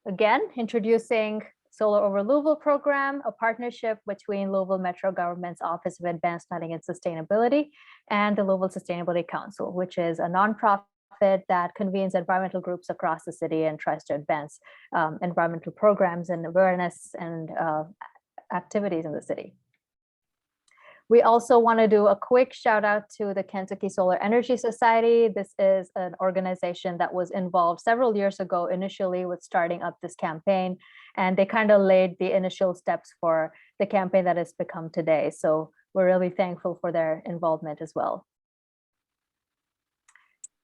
Again, introducing Solar Over Louisville program, a partnership between Louisville Metro Government's Office of Advanced Planning and Sustainability and the Louisville Sustainability Council, which is a nonprofit that convenes environmental groups across the city and tries to advance environmental programs and awareness and activities in the city. We also want to do a quick shout out to the Kentucky Solar Energy Society. This is an organization that was involved several years ago, initially with starting up this campaign, and they kind of laid the initial steps for the campaign that has become today. So we're really thankful for their involvement as well.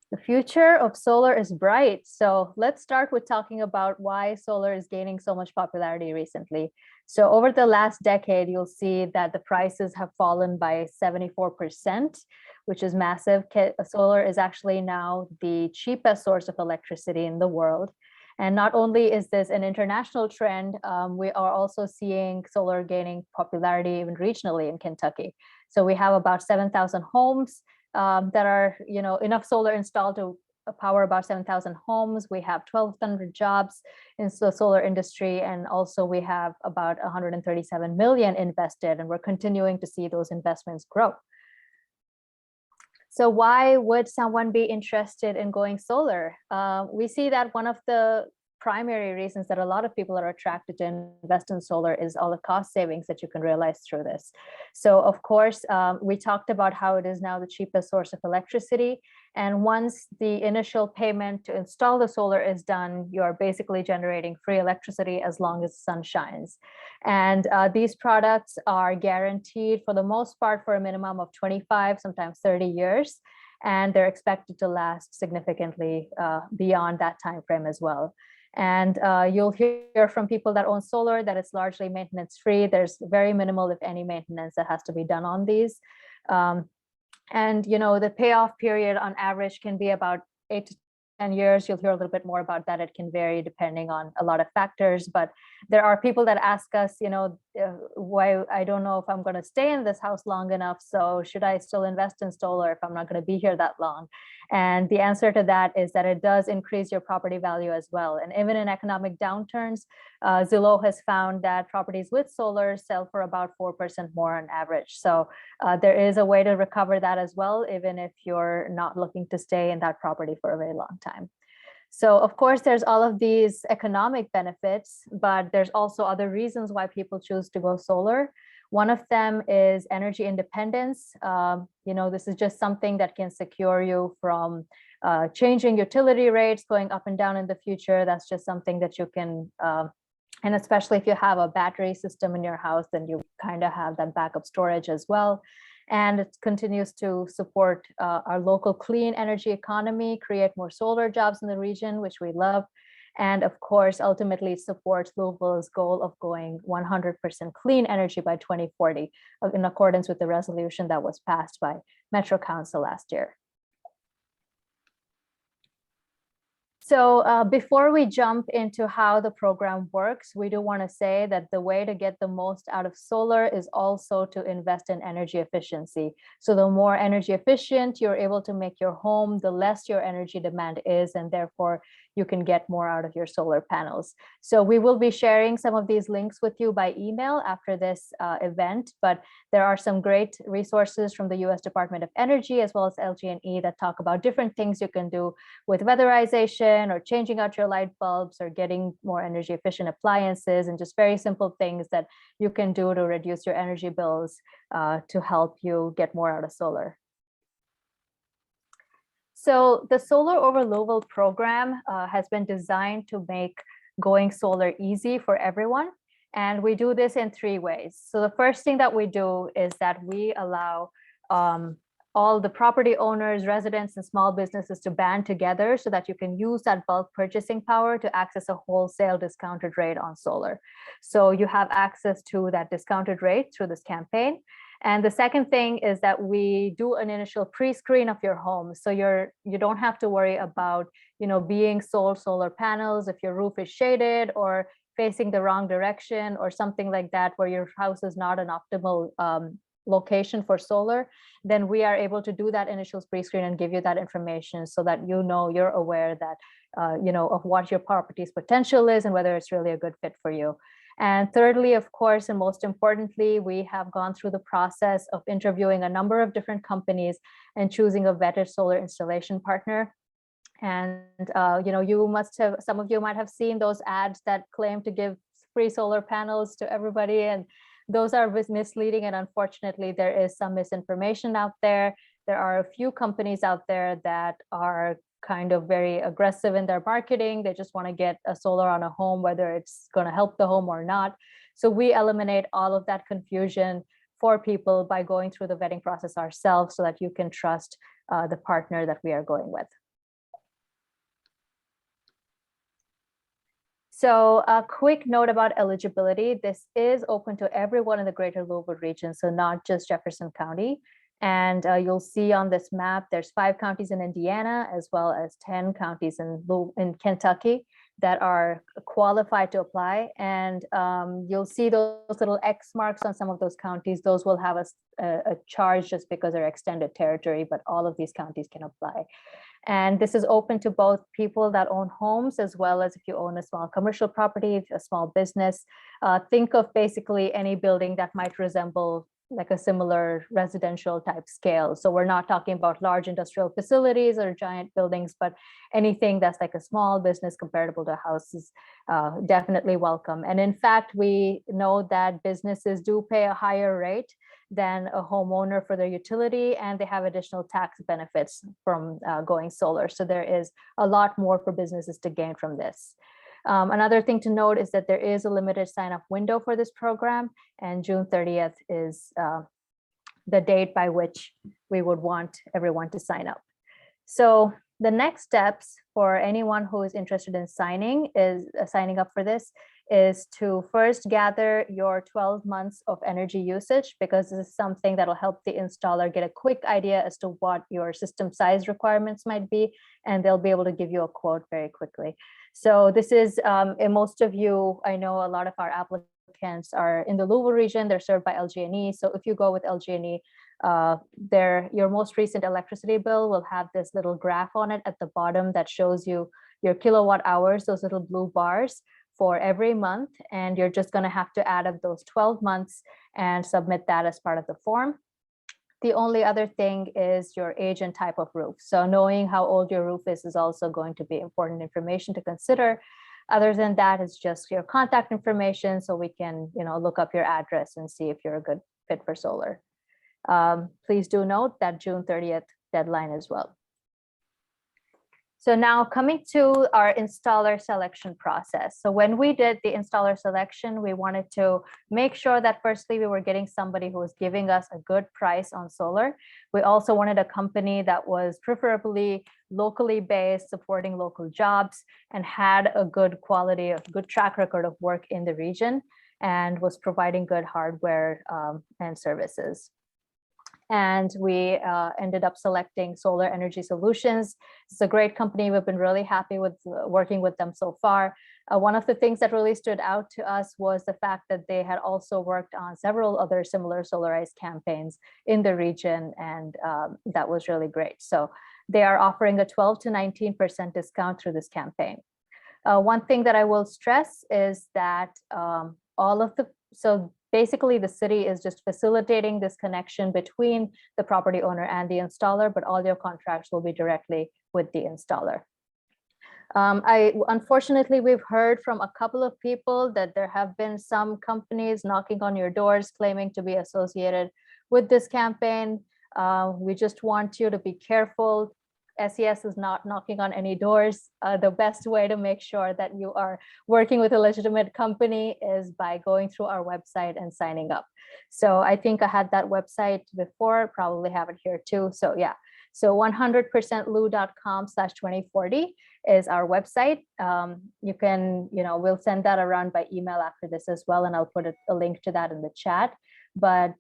The future of solar is bright. So let's start with talking about why solar is gaining so much popularity recently. So over the last decade, you'll see that the prices have fallen by 74%, which is massive. Solar is actually now the cheapest source of electricity in the world. And not only is this an international trend, we are also seeing solar gaining popularity even regionally in Kentucky. So we have about 7,000 homes that are, enough solar installed to power about 7,000 homes. We have 1,200 jobs in the solar industry, and also we have about 137 million invested, and we're continuing to see those investments grow. So why would someone be interested in going solar? We see that one of the primary reasons that a lot of people are attracted to invest in solar is all the cost savings that you can realize through this. So of course, we talked about how it is now the cheapest source of electricity. And once the initial payment to install the solar is done, you're basically generating free electricity as long as the sun shines. And these products are guaranteed for the most part for a minimum of 25, sometimes 30 years. And they're expected to last significantly beyond that time frame as well. And you'll hear from people that own solar that it's largely maintenance free. There's very minimal, if any, maintenance that has to be done on these. And the payoff period on average can be about 8 to 10 years. You'll hear a little bit more about that. It can vary depending on a lot of factors, but there are people that ask us, why I don't know if I'm going to stay in this house long enough. So should I still invest in solar if I'm not going to be here that long? And the answer to that is that it does increase your property value as well. And even in economic downturns, Zillow has found that properties with solar sell for about 4% more on average. So there is a way to recover that as well, even if you're not looking to stay in that property for a very long time. So of course, there's all of these economic benefits, but there's also other reasons why people choose to go solar. One of them is energy independence. This is just something that can secure you from changing utility rates, going up and down in the future. That's just something that you can, and especially if you have a battery system in your house, then you kind of have that backup storage as well. And it continues to support our local clean energy economy, create more solar jobs in the region, which we love. And of course, ultimately supports Louisville's goal of going 100% clean energy by 2040, in accordance with the resolution that was passed by Metro Council last year. So before we jump into how the program works, we do want to say that the way to get the most out of solar is also to invest in energy efficiency. So the more energy efficient you're able to make your home, the less your energy demand is, and therefore you can get more out of your solar panels. So we will be sharing some of these links with you by email after this event, but there are some great resources from the US Department of Energy as well as LG&E that talk about different things you can do with weatherization or changing out your light bulbs or getting more energy efficient appliances, and just very simple things that you can do to reduce your energy bills to help you get more out of solar. So the Solar Over Louisville program has been designed to make going solar easy for everyone. And we do this in 3 ways. So the first thing that we do is that we allow all the property owners, residents, and small businesses to band together so that you can use that bulk purchasing power to access a wholesale discounted rate on solar. So you have access to that discounted rate through this campaign. And the second thing is that we do an initial pre-screen of your home. So you don't have to worry about, being sold solar panels if your roof is shaded or facing the wrong direction or something like that, where your house is not an optimal location for solar. Then we are able to do that initial pre-screen and give you that information so that you're aware that of what your property's potential is and whether it's really a good fit for you. And thirdly, of course, and most importantly, we have gone through the process of interviewing a number of different companies and choosing a vetted solar installation partner. And some of you might have seen those ads that claim to give free solar panels to everybody, and those are misleading. And unfortunately, there is some misinformation out there. There are a few companies out there that are kind of very aggressive in their marketing. They just want to get a solar on a home, whether it's going to help the home or not. So we eliminate all of that confusion for people by going through the vetting process ourselves so that you can trust the partner that we are going with. So a quick note about eligibility. This is open to everyone in the greater Louisville region, so not just Jefferson County. And you'll see on this map, there's 5 counties in Indiana, as well as 10 counties in Kentucky that are qualified to apply. And you'll see those little X marks on some of those counties. Those will have a charge just because they're extended territory, but all of these counties can apply. And this is open to both people that own homes, as well as if you own a small commercial property, a small business. Think of basically any building that might resemble like a similar residential type scale. So we're not talking about large industrial facilities or giant buildings, but anything that's like a small business comparable to a house is definitely welcome. And in fact, we know that businesses do pay a higher rate than a homeowner for their utility, and they have additional tax benefits from going solar. So there is a lot more for businesses to gain from this. Another thing to note is that there is a limited sign-up window for this program, and June 30th is the date by which we would want everyone to sign up. So the next steps for anyone who is interested in signing up for this is to first gather your 12 months of energy usage, because this is something that will help the installer get a quick idea as to what your system size requirements might be, and they'll be able to give you a quote very quickly. So this is, and most of you, I know a lot of our applicants are in the Louisville region, they're served by LG&E. So if you go with LG&E, your most recent electricity bill will have this little graph on it at the bottom that shows you your kilowatt hours, those little blue bars for every month. And you're just going to have to add up those 12 months and submit that as part of the form. The only other thing is your age and type of roof. So knowing how old your roof is also going to be important information to consider. Other than that, it's just your contact information, so we can look up your address and see if you're a good fit for solar. Please do note that June 30th deadline as well. So now coming to our installer selection process. So when we did the installer selection, we wanted to make sure that firstly, we were getting somebody who was giving us a good price on solar. We also wanted a company that was preferably locally based, supporting local jobs, and had a good quality, a good track record of work in the region, and was providing good hardware and services. And we ended up selecting Solar Energy Solutions. It's a great company. We've been really happy with working with them so far. One of the things that really stood out to us was the fact that they had also worked on several other similar solarized campaigns in the region, and that was really great. So they are offering a 12 to 19% discount through this campaign. One thing that I will stress is that basically, the city is just facilitating this connection between the property owner and the installer, but all your contracts will be directly with the installer. Unfortunately, we've heard from a couple of people that there have been some companies knocking on your doors claiming to be associated with this campaign. We just want you to be careful. SES is not knocking on any doors. The best way to make sure that you are working with a legitimate company is by going through our website and signing up. So I think I had that website before, probably have it here too. So yeah, so 100percentlu.com/2040 is our website. You can, we'll send that around by email after this as well, and I'll put a link to that in the chat. But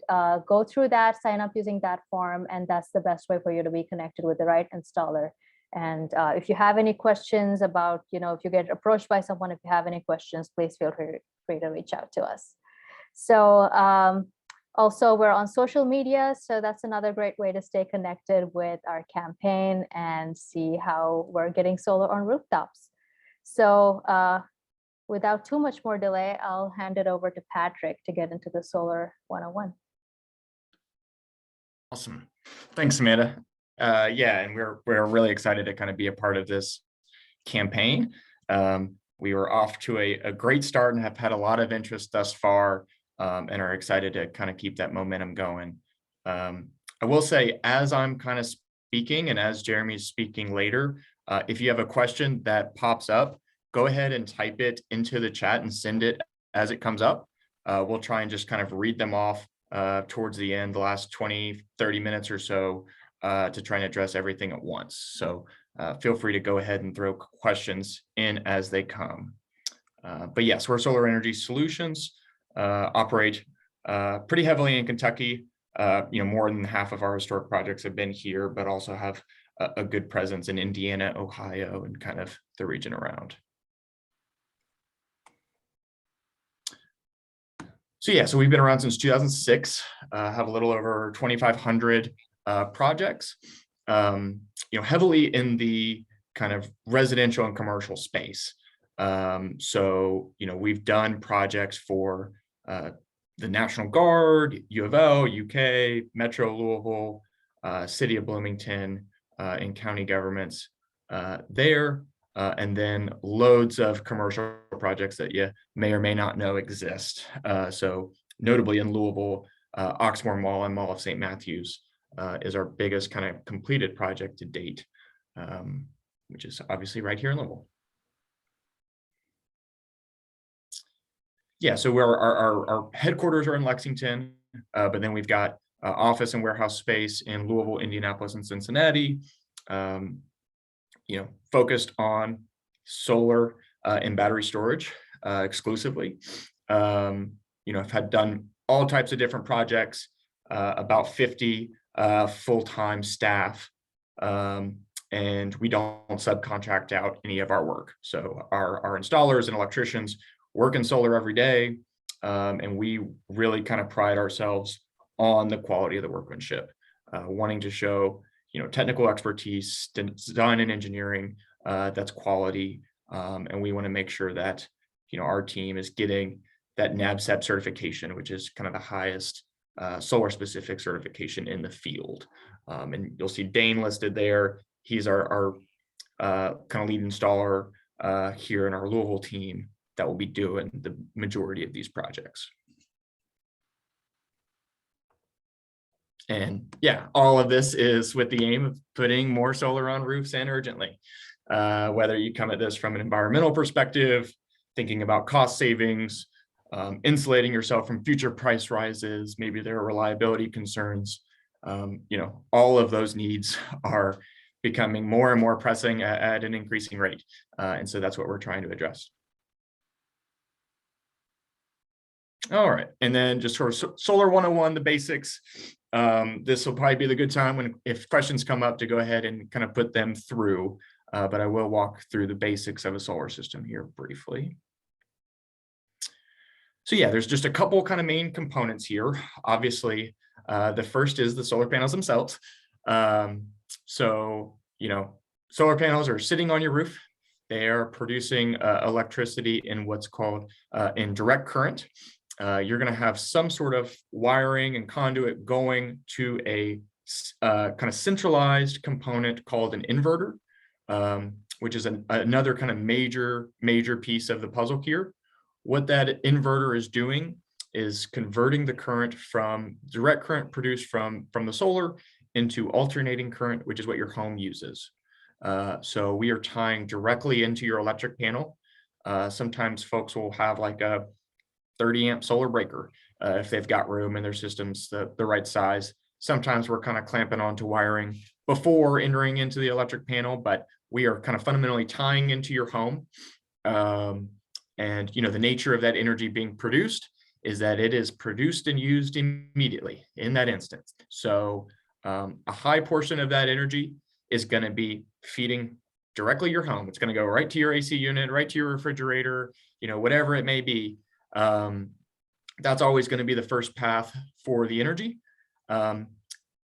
go through that, sign up using that form, and that's the best way for you to be connected with the right installer. And if you have any questions about, if you get approached by someone, if you have any questions, please feel free to reach out to us. So Also, we're on social media, so that's another great way to stay connected with our campaign and see how we're getting solar on rooftops. So without too much more delay, I'll hand it over to Patrick to get into the Solar 101. Awesome. Thanks, Amanda. Yeah, and we're really excited to kind of be a part of this campaign. We were off to a great start and have had a lot of interest thus far, and are excited to kind of keep that momentum going. I will say, as I'm kind of speaking and as Jeremy's speaking later, if you have a question that pops up, go ahead and type it into the chat and send it as it comes up. We'll try and just kind of read them off towards the end, the last 20, 30 minutes or so, to try and address everything at once. So feel free to go ahead and throw questions in as they come. But yes, we're Solar Energy Solutions, operate pretty heavily in Kentucky. More than half of our historic projects have been here, but also have a good presence in Indiana, Ohio, and kind of the region around. So yeah, so we've been around since 2006, have a little over 2,500 projects, heavily in the kind of residential and commercial space. So, we've done projects for the National Guard, U of L, UK, Metro Louisville, City of Bloomington, and county governments there. And then loads of commercial projects that you may or may not know exist. So notably in Louisville, Oxmoor Mall and Mall of St. Matthews is our biggest kind of completed project to date, which is obviously right here in Louisville. Yeah, so our headquarters are in Lexington, but then we've got office and warehouse space in Louisville, Indianapolis, and Cincinnati. Focused on solar and battery storage exclusively. I've had done all types of different projects, about 50 full-time staff, and we don't subcontract out any of our work. So our installers and electricians work in solar every day, and we really kind of pride ourselves on the quality of the workmanship, wanting to show technical expertise, design and engineering that's quality, and we want to make sure that our team is getting that NABCEP certification, which is kind of the highest solar specific certification in the field. And you'll see Dane listed there. He's our kind of lead installer here in our Louisville team that will be doing the majority of these projects. And yeah, all of this is with the aim of putting more solar on roofs and urgently. Whether you come at this from an environmental perspective, thinking about cost savings, insulating yourself from future price rises, maybe there are reliability concerns, all of those needs are becoming more and more pressing at an increasing rate. And so that's what we're trying to address. All right, and then just sort of Solar 101, the basics. This will probably be the good time if questions come up to go ahead and kind of put them through, but I will walk through the basics of a solar system here briefly. So yeah, there's just a couple kind of main components here. Obviously, the first is the solar panels themselves. So, solar panels are sitting on your roof. They are producing electricity in what's called in direct current. You're going to have some sort of wiring and conduit going to a kind of centralized component called an inverter, which is another kind of major piece of the puzzle here. What that inverter is doing is converting the current from direct current produced from the solar into alternating current, which is what your home uses. So we are tying directly into your electric panel. Sometimes folks will have like a 30 amp solar breaker if they've got room in their systems the right size. Sometimes we're kind of clamping onto wiring before entering into the electric panel, but we are kind of fundamentally tying into your home. And the nature of that energy being produced is that it is produced and used immediately in that instance. So a high portion of that energy is going to be feeding directly your home. It's going to go right to your AC unit, right to your refrigerator, whatever it may be. That's always going to be the first path for the energy.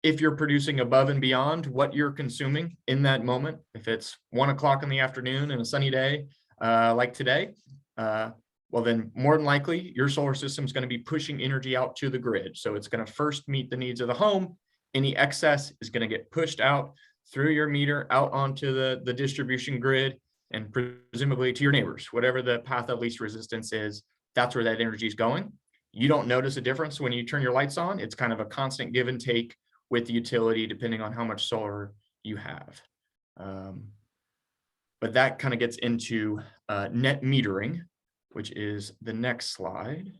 If you're producing above and beyond what you're consuming in that moment, if it's 1 o'clock in the afternoon and a sunny day like today, well, then more than likely your solar system is going to be pushing energy out to the grid. So it's going to first meet the needs of the home. Any excess is going to get pushed out through your meter out onto the distribution grid and presumably to your neighbors. Whatever the path of least resistance is, that's where that energy is going. You don't notice a difference when you turn your lights on. It's kind of a constant give and take with the utility, depending on how much solar you have. But that kind of gets into net metering, which is the next slide.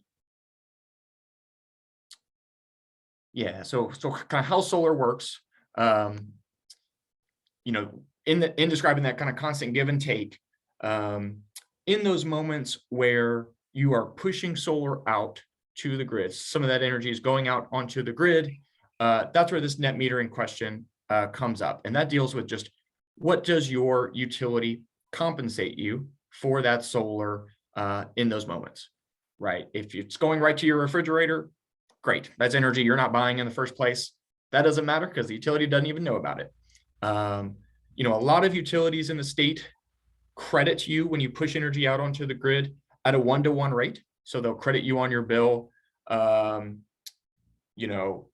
Yeah, so kind of how solar works, you know, in describing that kind of constant give and take, in those moments where you are pushing solar out to the grid, some of that energy is going out onto the grid. That's where this net metering question comes up. And that deals with just what does your utility compensate you for that solar in those moments, right? If it's going right to your refrigerator, great. That's energy you're not buying in the first place. That doesn't matter because the utility doesn't even know about it. You know, a lot of utilities in the state credit you when you push energy out onto the grid at a 1-to-1 rate. So they'll credit you on your bill, you know,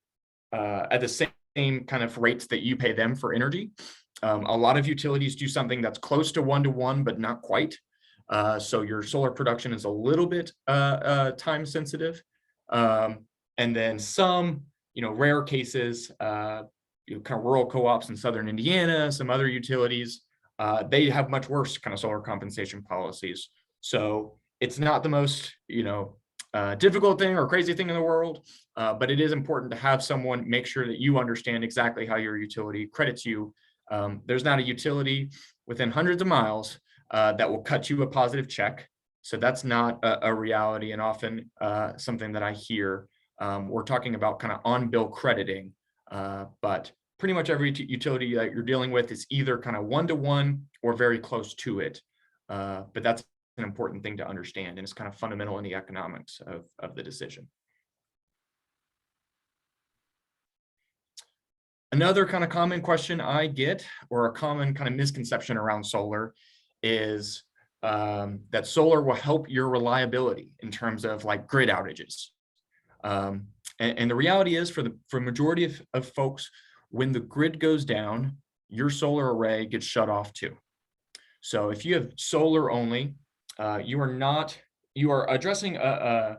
at the same kind of rates that you pay them for energy. A lot of utilities do something that's close to 1-to-1, but not quite. So your solar production is a little bit time sensitive. And then some, you know, rare cases, you know, kind of rural co-ops in Southern Indiana, some other utilities, they have much worse kind of solar compensation policies. So it's not the most, you know, difficult thing or crazy thing in the world, but it is important to have someone make sure that you understand exactly how your utility credits you. There's not a utility within hundreds of miles that will cut you a positive check. So that's not a reality, and often something that I hear. We're talking about kind of on-bill crediting, but pretty much every utility that you're dealing with is either kind of 1-to-1 or very close to it. But that's an important thing to understand, and it's kind of fundamental in the economics of the decision. Another kind of common question I get, or a common kind of misconception around solar, is that solar will help your reliability in terms of like grid outages. And the reality is, for majority of folks, when the grid goes down, your solar array gets shut off too. So if you have solar only, you are addressing an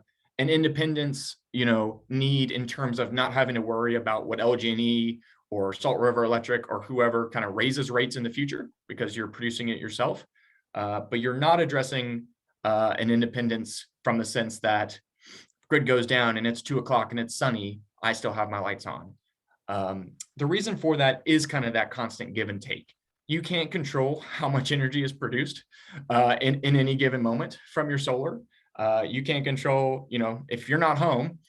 independence, you know, need in terms of not having to worry about what LG&E or Salt River Electric or whoever kind of raises rates in the future because you're producing it yourself. But you're not addressing an independence from the sense that grid goes down and it's 2 o'clock and it's sunny, I still have my lights on. The reason for that is kind of that constant give and take. You can't control how much energy is produced in any given moment from your solar. You can't control, you know, if you're not home,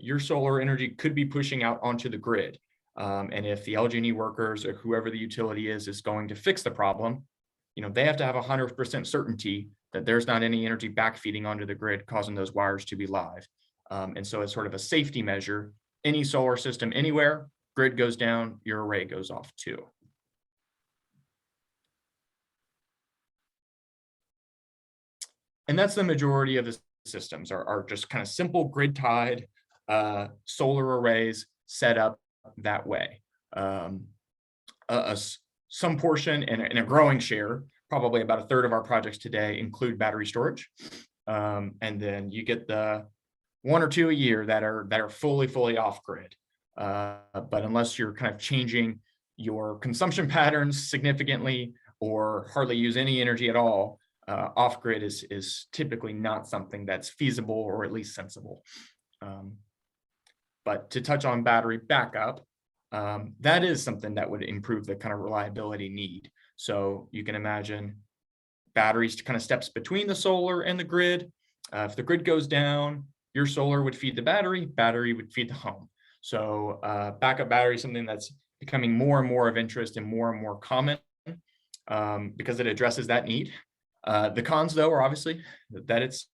your solar energy could be pushing out onto the grid. And if the LG&E workers or whoever the utility is going to fix the problem, you know, they have to have 100% certainty that there's not any energy backfeeding onto the grid causing those wires to be live. And so it's sort of a safety measure. Any solar system anywhere, grid goes down, your array goes off too. And that's the majority of the systems are just kind of simple grid tied solar arrays set up that way. Some portion and a growing share, probably about a third of our projects today, include battery storage. And then you get the 1 or 2 a year that are fully off grid. But unless you're kind of changing your consumption patterns significantly or hardly use any energy at all, off grid is typically not something that's feasible or at least sensible. But to touch on battery backup, that is something that would improve the kind of reliability need. So you can imagine batteries kind of steps between the solar and the grid. If the grid goes down, your solar would feed the battery would feed the home. So backup battery is something that's becoming more and more of interest and more common because it addresses that need. The cons, though, are obviously that it's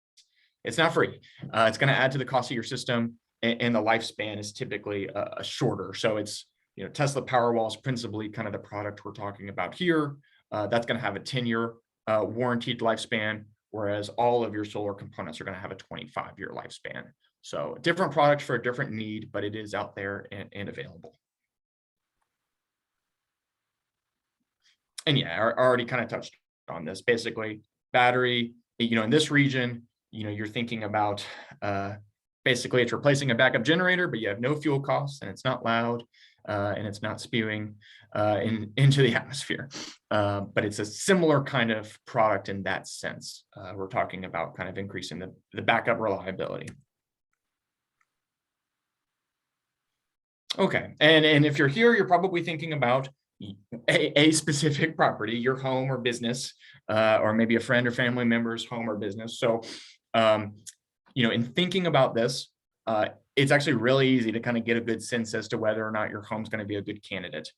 it's not free. It's going to add to the cost of your system, and the lifespan is typically shorter. So it's, Tesla Powerwall is principally kind of the product we're talking about here. That's going to have a 10-year warranted lifespan, whereas all of your solar components are going to have a 25-year lifespan. So different products for a different need, but it is out there and available. And yeah, I already kind of touched on this. Basically, battery, in this region, you're thinking about basically it's replacing a backup generator, but you have no fuel costs, and it's not loud, and it's not spewing into the atmosphere. But it's a similar kind of product in that sense. We're talking about kind of increasing the backup reliability. Okay, and if you're here, you're probably thinking about a specific property, your home or business, or maybe a friend or family member's home or business. So, in thinking about this, it's actually really easy to kind of get a good sense as to whether or not your home's going to be a good candidate.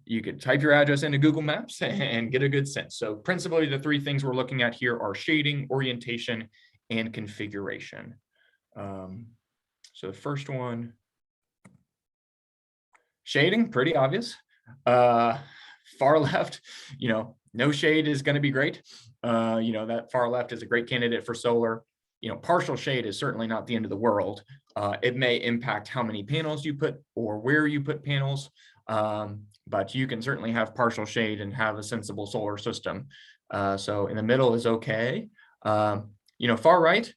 You could type your address into Google Maps and get a good sense. So principally, the three things we're looking at here are shading, orientation, and configuration. So the first one, shading, pretty obvious. Far left, no shade is going to be great. That far left is a great candidate for solar. Partial shade is certainly not the end of the world. It may impact how many panels you put or where you put panels, but you can certainly have partial shade and have a sensible solar system. So in the middle is okay. Far right,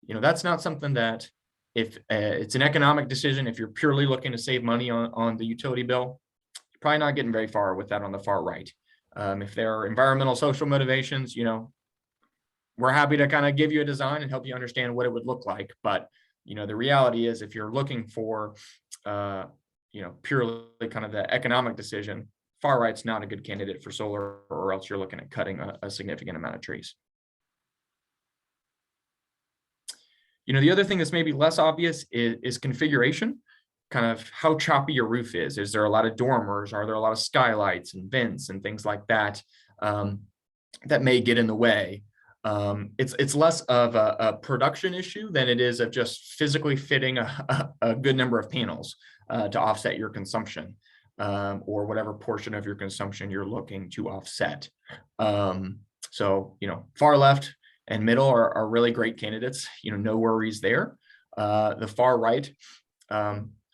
that's not something that, if it's an economic decision, if you're purely looking to save money on the utility bill, you're probably not getting very far with that on the far right. If there are environmental, social motivations, we're happy to kind of give you a design and help you understand what it would look like. But, the reality is, if you're looking for, purely kind of the economic decision, far right's not a good candidate for solar, or else you're looking at cutting a significant amount of trees. The other thing that's maybe less obvious is configuration, kind of how choppy your roof is. Is there a lot of dormers? Are there a lot of skylights and vents and things like that that may get in the way? It's less of a production issue than it is of just physically fitting a good number of panels to offset your consumption, or whatever portion of your consumption you're looking to offset. So, far left and middle are really great candidates. No worries there. The far right,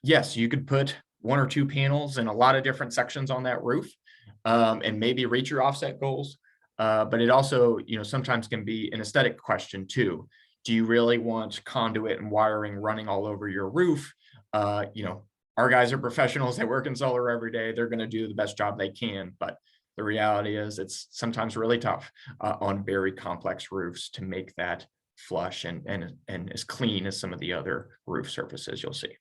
yes, you could put one or two panels in a lot of different sections on that roof, and maybe reach your offset goals. But it also, sometimes can be an aesthetic question too. Do you really want conduit and wiring running all over your roof? Our guys are professionals. They work in solar every day. They're going to do the best job they can. But the reality is, it's sometimes really tough on very complex roofs to make that flush and as clean as some of the other roof surfaces you'll see.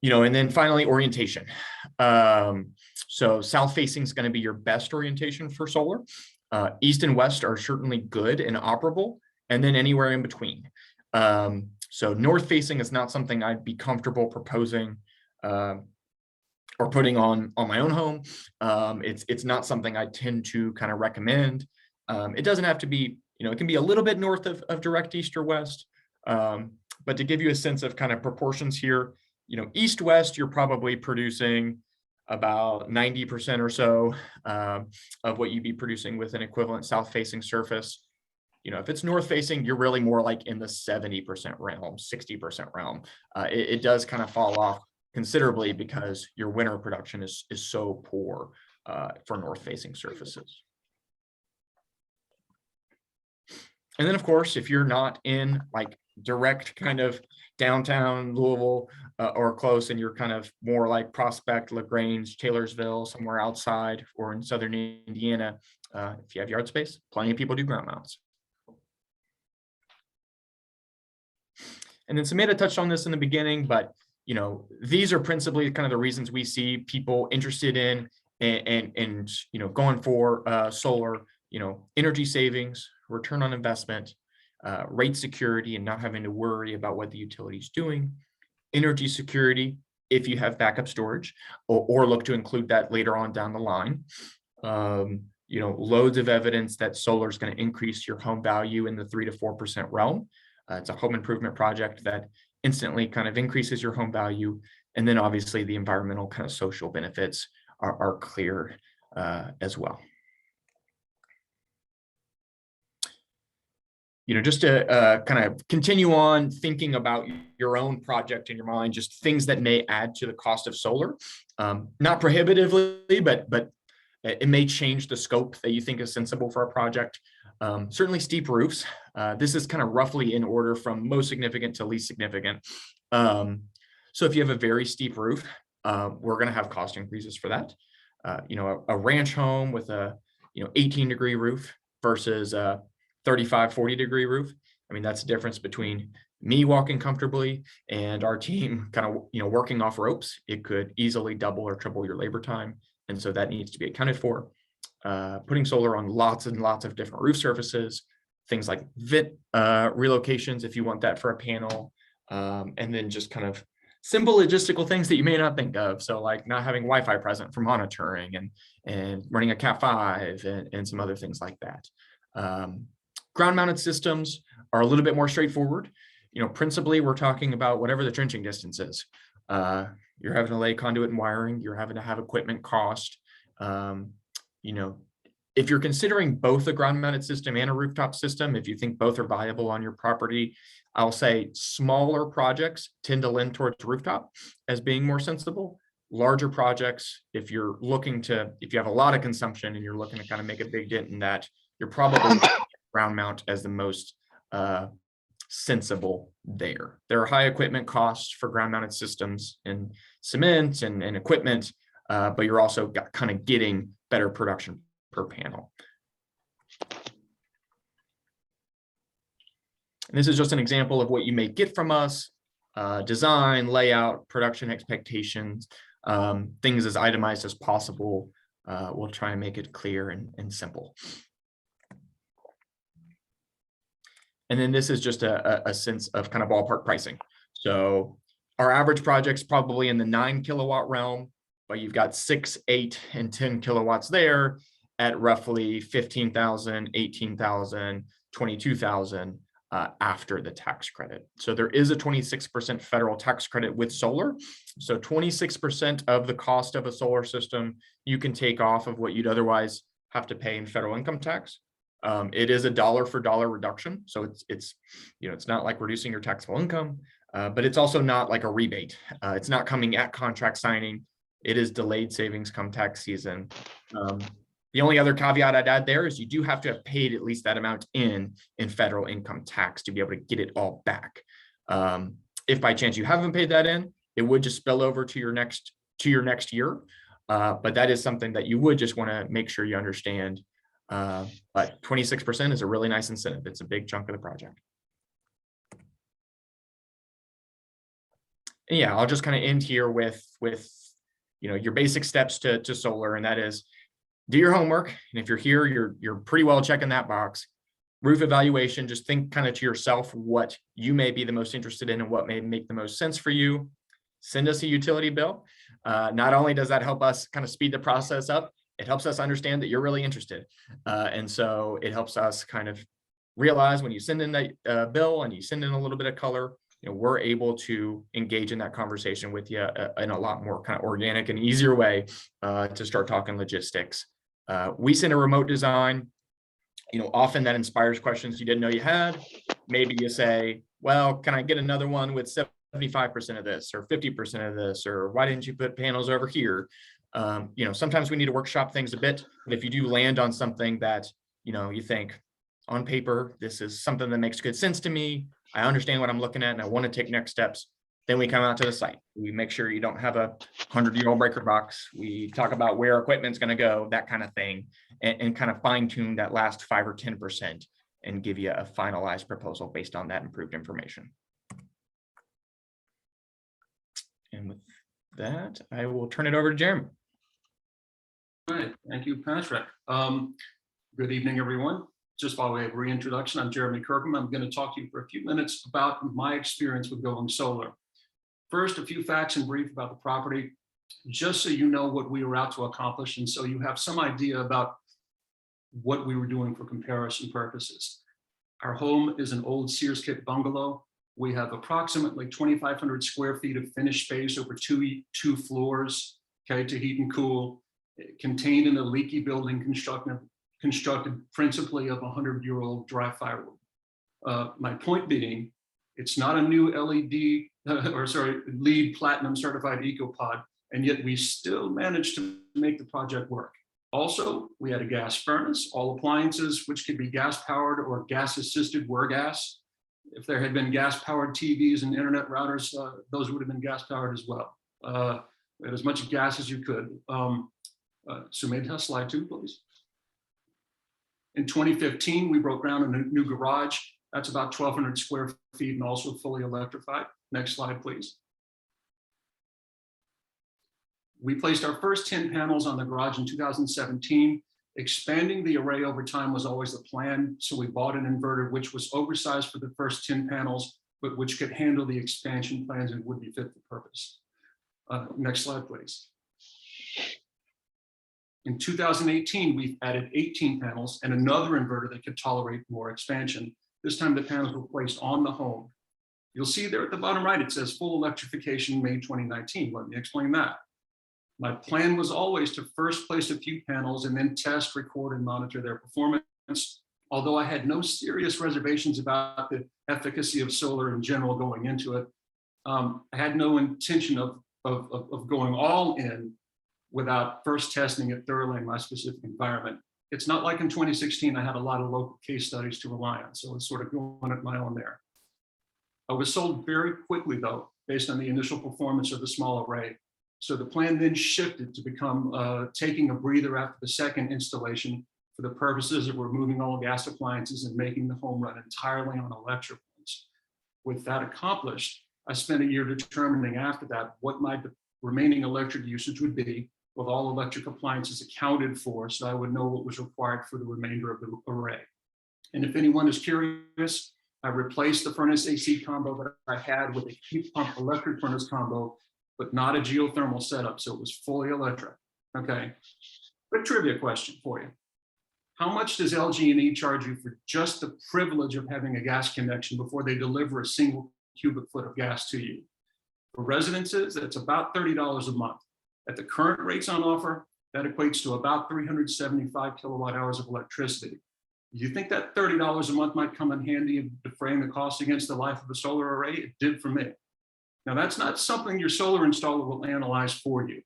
And then finally, orientation. So south facing is going to be your best orientation for solar. East and west are certainly good and operable, and then anywhere in between. So north facing is not something I'd be comfortable proposing or putting on my own home. It's not something I tend to kind of recommend. It doesn't have to be, it can be a little bit north of direct east or west. But to give you a sense of kind of proportions here, east-west, you're probably producing about 90% or so of what you'd be producing with an equivalent south-facing surface. If it's north-facing, you're really more like in the 70% realm, 60% realm. It does kind of fall off considerably because your winter production is so poor for north-facing surfaces. And then, of course, if you're not in like direct kind of downtown Louisville or close, and you're kind of more like Prospect, LaGrange, Taylorsville, somewhere outside, or in southern Indiana, if you have yard space, plenty of people do ground mounts. And then Samantha touched on this in the beginning, but these are principally kind of the reasons we see people interested in and going for solar. Energy savings, return on investment, rate security, and not having to worry about what the utility is doing. Energy security, if you have backup storage, or look to include that later on down the line. loads of evidence that solar is going to increase your home value in the 3 to 4% realm. It's a home improvement project that instantly kind of increases your home value. And then obviously the environmental kind of social benefits are clear as well. Just to kind of continue on thinking about your own project in your mind, just things that may add to the cost of solar, not prohibitively, but it may change the scope that you think is sensible for a project. Certainly steep roofs. This is kind of roughly in order from most significant to least significant. So if you have a very steep roof, we're going to have cost increases for that. A ranch home with a 18-degree roof versus a 35, 40-degree roof. I mean, that's the difference between me walking comfortably and our team kind of working off ropes. It could easily double or triple your labor time. And so that needs to be accounted for. Putting solar on lots and lots of different roof surfaces, things like vent relocations if you want that for a panel, and then just kind of simple logistical things that you may not think of. So like not having Wi-Fi present for monitoring and running a Cat5 and some other things like that. Ground mounted systems are a little bit more straightforward. Principally we're talking about whatever the trenching distance is. You're having to lay conduit and wiring, you're having to have equipment cost. If you're considering both a ground mounted system and a rooftop system, if you think both are viable on your property, I'll say smaller projects tend to lend towards rooftop as being more sensible. Larger projects, if you have a lot of consumption and you're looking to kind of make a big dent in that, you're probably ground mount as the most sensible there. There are high equipment costs for ground mounted systems in cement and equipment, but you're also kind of getting better production per panel. And this is just an example of what you may get from us: design, layout, production expectations, things as itemized as possible. We'll try and make it clear and simple. And then this is just a sense of kind of ballpark pricing. So our average project's probably in the 9 kilowatt realm, but you've got 6, 8, and 10 kilowatts there at roughly 15,000, 18,000, 22,000 after the tax credit. So there is a 26% federal tax credit with solar. So 26% of the cost of a solar system you can take off of what you'd otherwise have to pay in federal income tax. It is a dollar for dollar reduction. So it's not like reducing your taxable income, but it's also not like a rebate. It's not coming at contract signing. It is delayed savings come tax season. The only other caveat I'd add there is you do have to have paid at least that amount in federal income tax to be able to get it all back. If by chance you haven't paid that in, it would just spill over to your next year. But that is something that you would just want to make sure you understand. But 26% is a really nice incentive. It's a big chunk of the project. And yeah, I'll just kind of end here with your basic steps to solar, and that is do your homework. And if you're here, you're pretty well checking that box. Roof evaluation, just think kind of to yourself what you may be the most interested in and what may make the most sense for you. Send us a utility bill. Not only does that help us kind of speed the process up, it helps us understand that you're really interested. And so it helps us kind of realize when you send in that bill and you send in a little bit of color, we're able to engage in that conversation with you in a lot more kind of organic and easier way to start talking logistics. We send a remote design. Often that inspires questions you didn't know you had. Maybe you say, well, can I get another one with 75% of this or 50% of this, or why didn't you put panels over here? Sometimes we need to workshop things a bit, but if you do land on something that, you think on paper, this is something that makes good sense to me, I understand what I'm looking at and I want to take next steps, then we come out to the site. We make sure you don't have a 100-year-old breaker box. We talk about where equipment's going to go, that kind of thing, and kind of fine tune that last 5 or 10% and give you a finalized proposal based on that improved information. And with that, I will turn it over to Jeremy. All right, thank you, Patrick. Good evening, everyone. Just by way of reintroduction, I'm Jeremy Kirkham. I'm going to talk to you for a few minutes about my experience with going solar. First, a few facts in brief about the property, just so you know what we were out to accomplish, and so you have some idea about what we were doing for comparison purposes. Our home is an old Sears kit bungalow. We have approximately 2,500 square feet of finished space over two floors, okay, to heat and cool, contained in a leaky building constructed principally of 100-year-old dry firewood. My point being, it's not a new LED, LEED Platinum certified EcoPod, and yet we still managed to make the project work. Also, we had a gas furnace. All appliances, which could be gas powered or gas assisted, were gas. If there had been gas powered TVs and internet routers, those would have been gas powered as well. We had as much gas as you could. Sumedha, slide 2, please. In 2015, we broke ground on a new garage. That's about 1,200 square feet and also fully electrified. Next slide, please. We placed our first 10 panels on the garage in 2017. Expanding the array over time was always the plan. So we bought an inverter, which was oversized for the first 10 panels, but which could handle the expansion plans and would be fit for purpose. Next slide, please. In 2018, we've added 18 panels and another inverter that could tolerate more expansion. This time the panels were placed on the home. You'll see there at the bottom right, it says full electrification May 2019. Let me explain that. My plan was always to first place a few panels and then test, record, and monitor their performance. Although I had no serious reservations about the efficacy of solar in general going into it, I had no intention of going all in without first testing it thoroughly in my specific environment. It's not like in 2016, I had a lot of local case studies to rely on, so it's sort of going at my own there. I was sold very quickly though, based on the initial performance of the small array. So the plan then shifted to become taking a breather after the second installation for the purposes of removing all gas appliances and making the home run entirely on electric ones. With that accomplished, I spent a year determining after that what my remaining electric usage would be with all electric appliances accounted for, so I would know what was required for the remainder of the array. And if anyone is curious, I replaced the furnace AC combo that I had with a heat pump electric furnace combo, but not a geothermal setup, so it was fully electric. Okay, quick trivia question for you. How much does LG&E charge you for just the privilege of having a gas connection before they deliver a single cubic foot of gas to you? For residences, that's about $30 a month. At the current rates on offer, that equates to about 375 kilowatt hours of electricity. You think that $30 a month might come in handy in defraying the cost against the life of a solar array? It did for me. Now, that's not something your solar installer will analyze for you.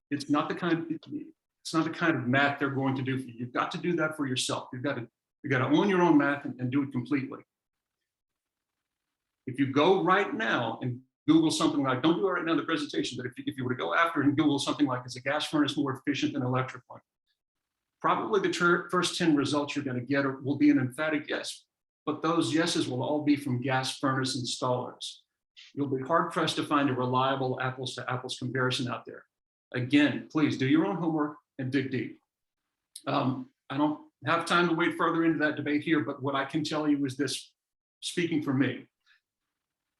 It's not the kind of math they're going to do for you. You've got to do that for yourself. You've got to own your own math and do it completely. If you go right now and Google something like, don't do it right now in the presentation, but if you were to go after and Google something like, is a gas furnace more efficient than an electric one? Probably the first 10 results you're going to get will be an emphatic yes, but those yeses will all be from gas furnace installers. You'll be hard pressed to find a reliable apples to apples comparison out there. Again, please do your own homework and dig deep. I don't have time to wade further into that debate here, but what I can tell you is this, speaking for me,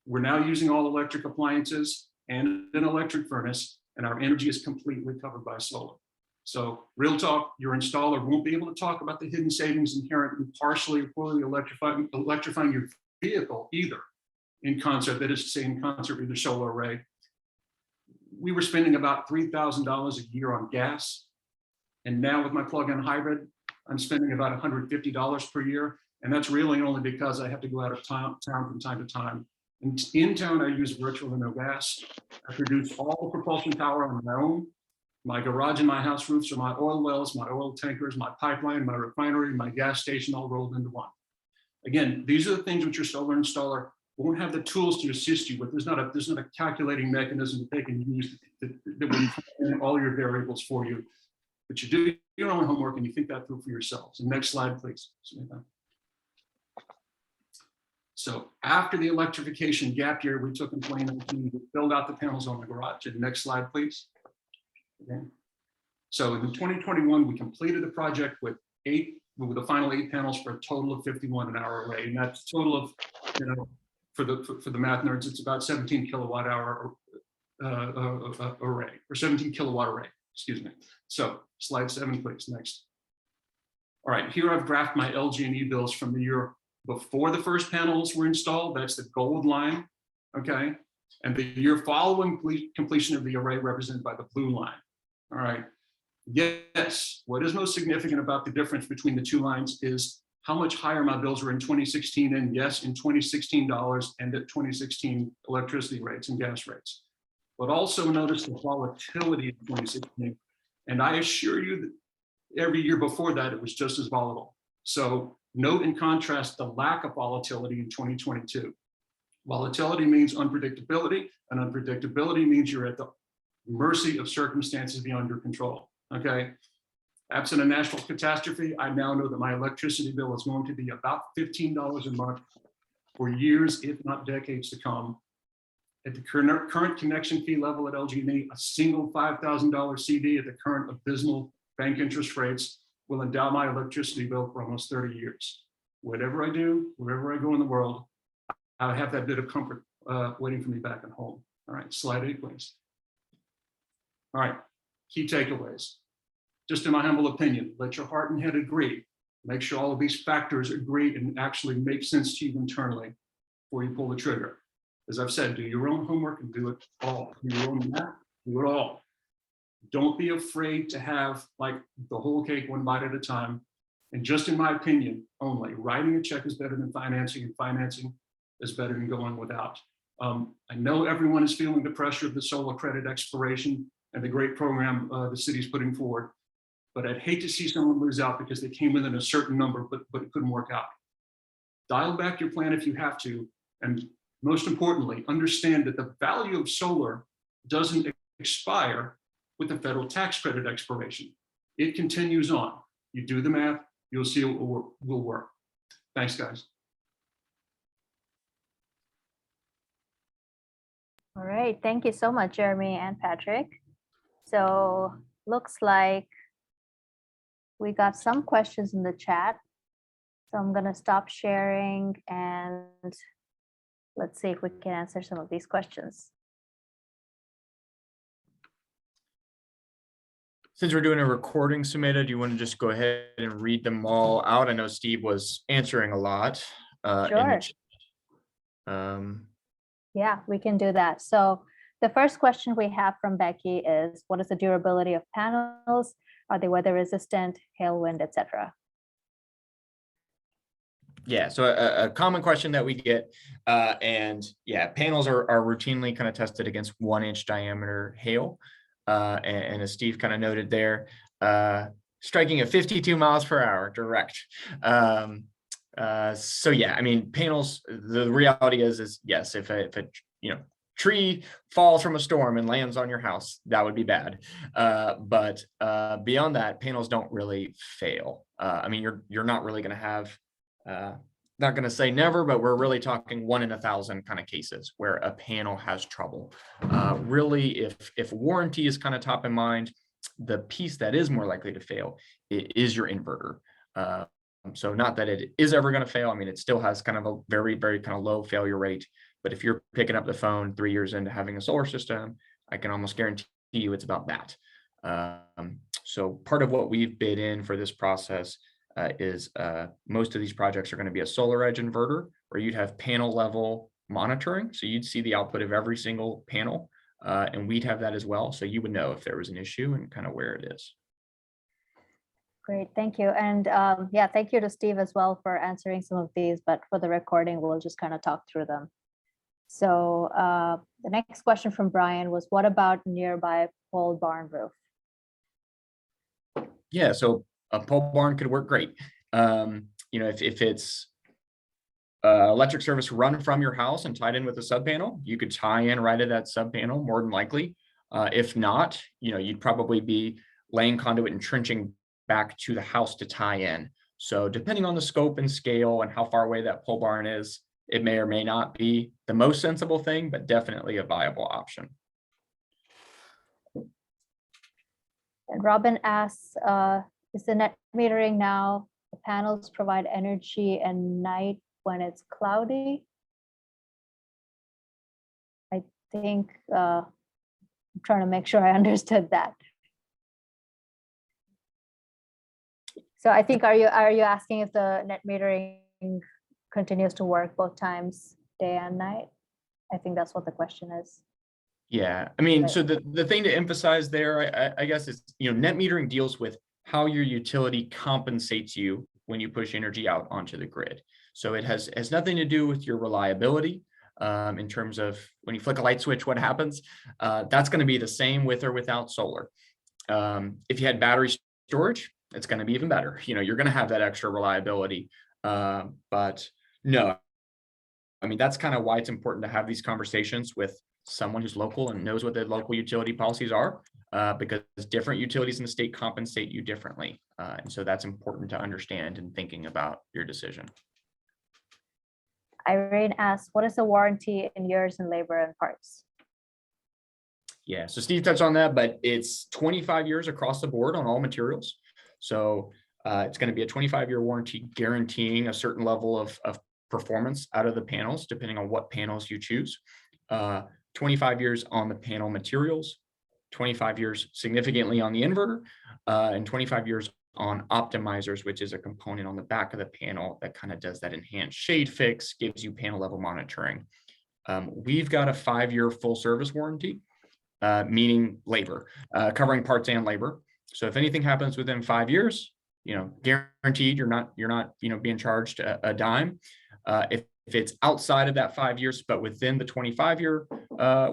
we're now using all electric appliances and an electric furnace, and our energy is completely covered by solar. So real talk, your installer won't be able to talk about the hidden savings inherent in partially or fully electrifying your vehicle either in concert, that is to say in concert with the solar array. We were spending about $3,000 a year on gas. And now with my plug-in hybrid, I'm spending about $150 per year. And that's really only because I have to go out of town from time to time. And in town, I use virtually no gas. I produce all the propulsion power on my own. My garage and my house roofs are my oil wells, my oil tankers, my pipeline, my refinery, my gas station, all rolled into one. Again, these are the things which your solar installer won't have the tools to assist you with. There's not a calculating mechanism that they can use that will find all your variables for you. But you do your own homework and you think that through for yourselves. And next slide, please. So after the electrification gap year we took in 2019, we filled out the panels on the garage. And next slide, please. Okay. So in 2021, we completed the project with the final 8 panels for a total of 51 in our array. And that's a total of, for the math nerds, it's about 17 kilowatt hour array, or 17 kilowatt array, excuse me. So slide 7, please, next. All right, here I've graphed my LG&E bills from the year before the first panels were installed. That's the gold line, okay? And the year following completion of the array represented by the blue line. All right. Yes, what is most significant about the difference between the two lines is how much higher my bills were in 2016, and yes, in 2016 dollars and at 2016 electricity rates and gas rates. But also notice the volatility in 2016. And I assure you that every year before that, it was just as volatile. So note in contrast the lack of volatility in 2022. Volatility means unpredictability, and unpredictability means you're at the mercy of circumstances beyond your control, okay? Absent a national catastrophe, I now know that my electricity bill is going to be about $15 a month for years, if not decades to come. At the current connection fee level at LG&E, a single $5,000 CD at the current abysmal bank interest rates will endow my electricity bill for almost 30 years. Whatever I do, wherever I go in the world, I have that bit of comfort waiting for me back at home. All right, slide 8, please. All right, key takeaways. Just in my humble opinion, let your heart and head agree. Make sure all of these factors agree and actually make sense to you internally before you pull the trigger. As I've said, do your own homework and do it all. Do your own math, do it all. Don't be afraid to have like the whole cake one bite at a time. And just in my opinion only, writing a check is better than financing, and financing is better than going without. I know everyone is feeling the pressure of the solar credit expiration and the great program the city's putting forward, but I'd hate to see someone lose out because they came within a certain number, but it couldn't work out. Dial back your plan if you have to, and most importantly, understand that the value of solar doesn't expire with the federal tax credit expiration. It continues on. You do the math, you'll see it will work. Thanks, guys. All right, thank you so much, Jeremy and Patrick. So looks like we got some questions in the chat. So I'm gonna stop sharing and let's see if we can answer some of these questions. Since we're doing a recording, Sumeda, do you want to just go ahead and read them all out? I know Steve was answering a lot. Sure. Yeah, we can do that. So the first question we have from Becky is, what is the durability of panels? Are they weather resistant, hail, wind, etc.? Yeah, so a common question that we get, and yeah, panels are routinely kind of tested against 1-inch diameter hail. And as Steve kind of noted there, striking at 52 miles per hour direct. So yeah, I mean, panels, the reality is yes, if a tree falls from a storm and lands on your house, that would be bad. But beyond that, panels don't really fail. I mean, you're not really going to have, not going to say never, but we're really talking 1 in 1,000 kind of cases where a panel has trouble. Really, if warranty is kind of top in mind, the piece that is more likely to fail is your inverter. So not that it is ever going to fail. I mean, it still has kind of a very, very kind of low failure rate. But if you're picking up the phone 3 years into having a solar system, I can almost guarantee you it's about that. So part of what we've bid in for this process is most of these projects are going to be a solar edge inverter, where you'd have panel level monitoring. So you'd see the output of every single panel, and we'd have that as well. So you would know if there was an issue and kind of where it is. Great, thank you. And yeah, thank you to Steve as well for answering some of these, but for the recording, we'll just kind of talk through them. So the next question from Brian was, what about nearby pole barn roof? Yeah, so a pole barn could work great. If it's electric service run from your house and tied in with a sub panel, you could tie in right at that sub panel more than likely. If not, you'd probably be laying conduit and trenching back to the house to tie in. So depending on the scope and scale and how far away that pole barn is, it may or may not be the most sensible thing, but definitely a viable option. And Robin asks, is the net metering now, the panels provide energy at night when it's cloudy? I think I'm trying to make sure I understood that. So I think, are you asking if the net metering continues to work both times, day and night? I think that's what the question is. Yeah, I mean, Right. so the thing to emphasize there, I guess, is, net metering deals with how your utility compensates you when you push energy out onto the grid. So it has nothing to do with your reliability in terms of when you flick a light switch, what happens. That's going to be the same with or without solar. If you had battery storage, it's going to be even better. You're going to have that extra reliability. But no, I mean, that's kind of why it's important to have these conversations with someone who's local and knows what the local utility policies are, because different utilities in the state compensate you differently. And so that's important to understand in thinking about your decision. Irene asks, what is the warranty in years in labor and parts? Yeah, so Steve touched on that, but it's 25 years across the board on all materials. So it's going to be a 25-year warranty guaranteeing a certain level of performance out of the panels, depending on what panels you choose. 25 years on the panel materials, 25 years significantly on the inverter, and 25 years on optimizers, which is a component on the back of the panel that kind of does that enhanced shade fix, gives you panel level monitoring. We've got a 5-year full service warranty, meaning labor, covering parts and labor. So if anything happens within 5 years, guaranteed, you're not being charged a dime. If it's outside of that 5 years, but within the 25-year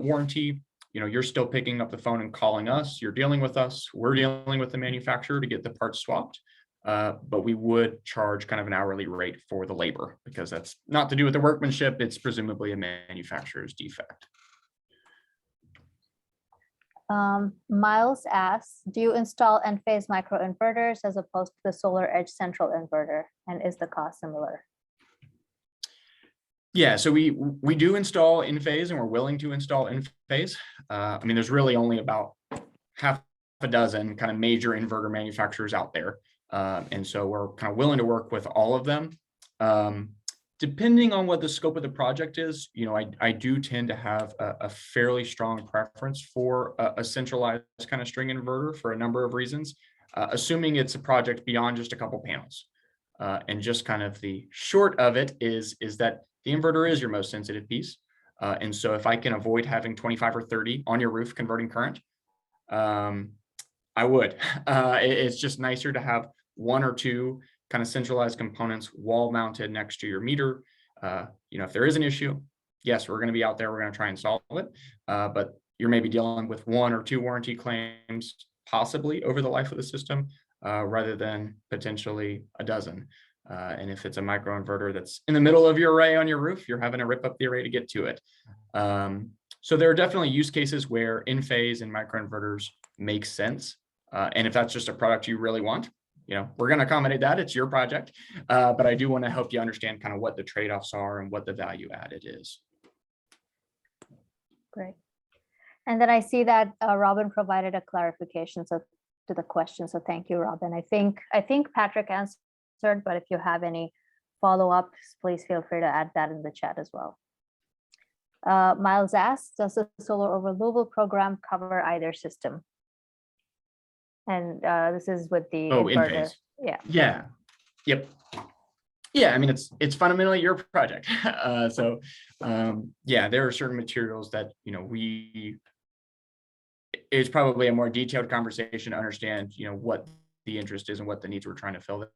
warranty, you're still picking up the phone and calling us. You're dealing with us. We're dealing with the manufacturer to get the parts swapped. But we would charge kind of an hourly rate for the labor, because that's not to do with the workmanship. It's presumably a manufacturer's defect. Miles asks, do you install Enphase microinverters as opposed to the Solar Edge central inverter? And is the cost similar? Yeah, so we do install Enphase, and we're willing to install Enphase. I mean, there's really only about half a dozen kind of major inverter manufacturers out there. And so we're kind of willing to work with all of them. Depending on what the scope of the project is, I do tend to have a fairly strong preference for a centralized kind of string inverter for a number of reasons, assuming it's a project beyond just a couple panels. And just kind of the short of it is that the inverter is your most sensitive piece. And so if I can avoid having 25 or 30 on your roof converting current, I would. It's just nicer to have one or two kind of centralized components wall mounted next to your meter. If there is an issue, yes, we're going to be out there. We're going to try and solve it. But you're maybe dealing with 1 or 2 warranty claims possibly over the life of the system, rather than potentially a dozen. And if it's a microinverter that's in the middle of your array on your roof, you're having to rip up the array to get to it. So there are definitely use cases where Enphase and microinverters make sense. And if that's just a product you really want, we're going to accommodate that. It's your project. But I do want to help you understand kind of what the trade-offs are and what the value added is. Great. And then I see that Robin provided a clarification to the question. So thank you, Robin. I think Patrick answered, but if you have any follow-ups, please feel free to add that in the chat as well. Miles asks, does the Solar over Louisville program cover either system? And this is with the inverter. Enphase. Yeah. Yep. Yeah, I mean, it's fundamentally your project. Yeah, there are certain materials that, it's probably a more detailed conversation to understand, what the interest is and what the needs we're trying to fill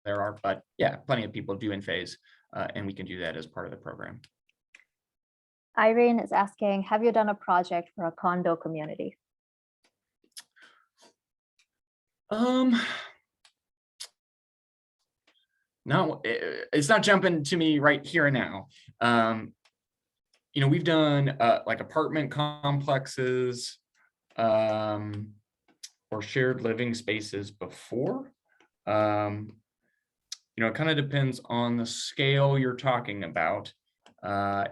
there are. But yeah, plenty of people do Enphase, and we can do that as part of the program. Irene is asking, have you done a project for a condo community? No, it's not jumping to me right here and now. We've done like apartment complexes or shared living spaces before. It kind of depends on the scale you're talking about. I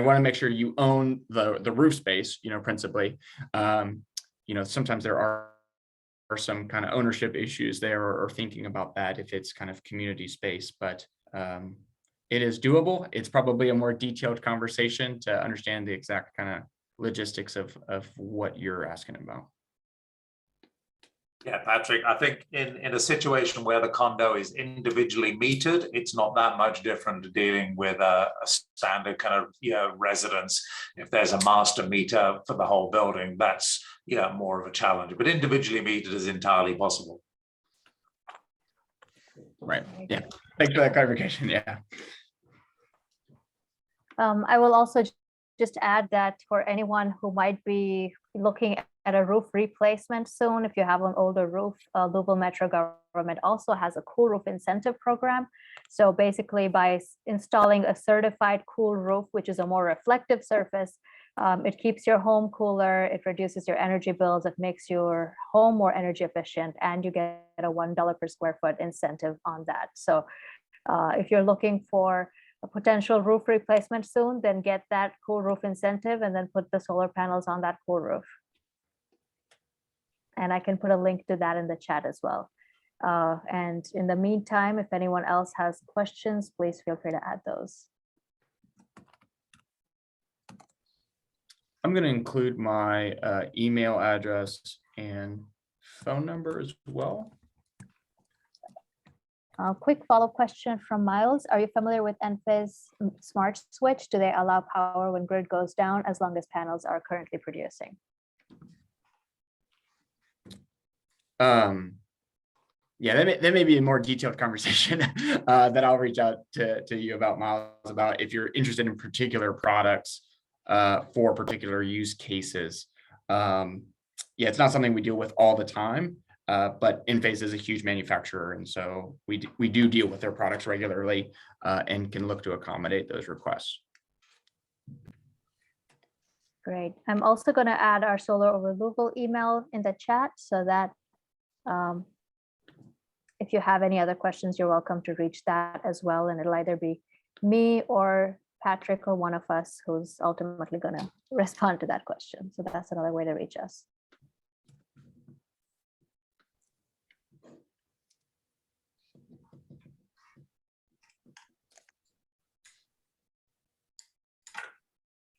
want to make sure you own the roof space, principally. Sometimes there are some kind of ownership issues there, or thinking about that if it's kind of community space, but it is doable. It's probably a more detailed conversation to understand the exact kind of logistics of what you're asking about. Yeah, Patrick, I think in a situation where the condo is individually metered, it's not that much different to dealing with a standard kind of residence. If there's a master meter for the whole building, that's more of a challenge. But individually metered is entirely possible. Right. Yeah. Thanks for that clarification. Yeah. I will also just add that for anyone who might be looking at a roof replacement soon, if you have an older roof, Louisville Metro government also has a cool roof incentive program. So basically by installing a certified cool roof, which is a more reflective surface, it keeps your home cooler, it reduces your energy bills, it makes your home more energy efficient, and you get a $1 per square foot incentive on that. So if you're looking for a potential roof replacement soon, then get that cool roof incentive and then put the solar panels on that cool roof. And I can put a link to that in the chat as well. And in the meantime, if anyone else has questions, please feel free to add those. I'm going to include my email address and phone number as well. Quick follow-up question from Miles. Are you familiar with Enphase Smart Switch? Do they allow power when grid goes down as long as panels are currently producing? Yeah, that may be a more detailed conversation that I'll reach out to you about, Miles, about if you're interested in particular products for particular use cases. Yeah, it's not something we deal with all the time, but Enphase is a huge manufacturer, and so we do deal with their products regularly and can look to accommodate those requests. Great. I'm also going to add our Solar Over Louisville email in the chat so that if you have any other questions, you're welcome to reach that as well. And it'll either be me or Patrick or one of us who's ultimately going to respond to that question. So that's another way to reach us.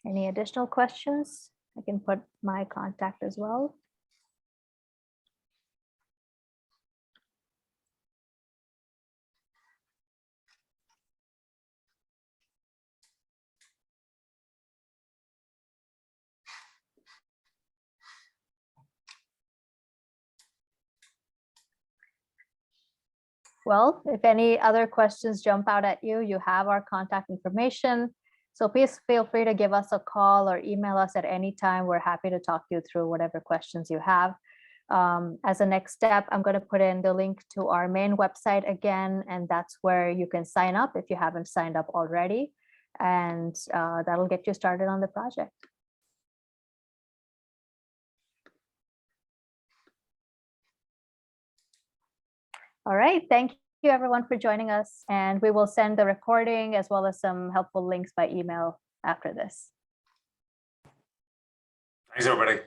Any additional questions? I can put my contact as well. Well, if any other questions jump out at you, you have our contact information. So please feel free to give us a call or email us at any time. We're happy to talk you through whatever questions you have. As a next step, I'm going to put in the link to our main website again, and that's where you can sign up if you haven't signed up already. And that'll get you started on the project. All right, thank you everyone for joining us, and we will send the recording as well as some helpful links by email after this. Thanks, everybody.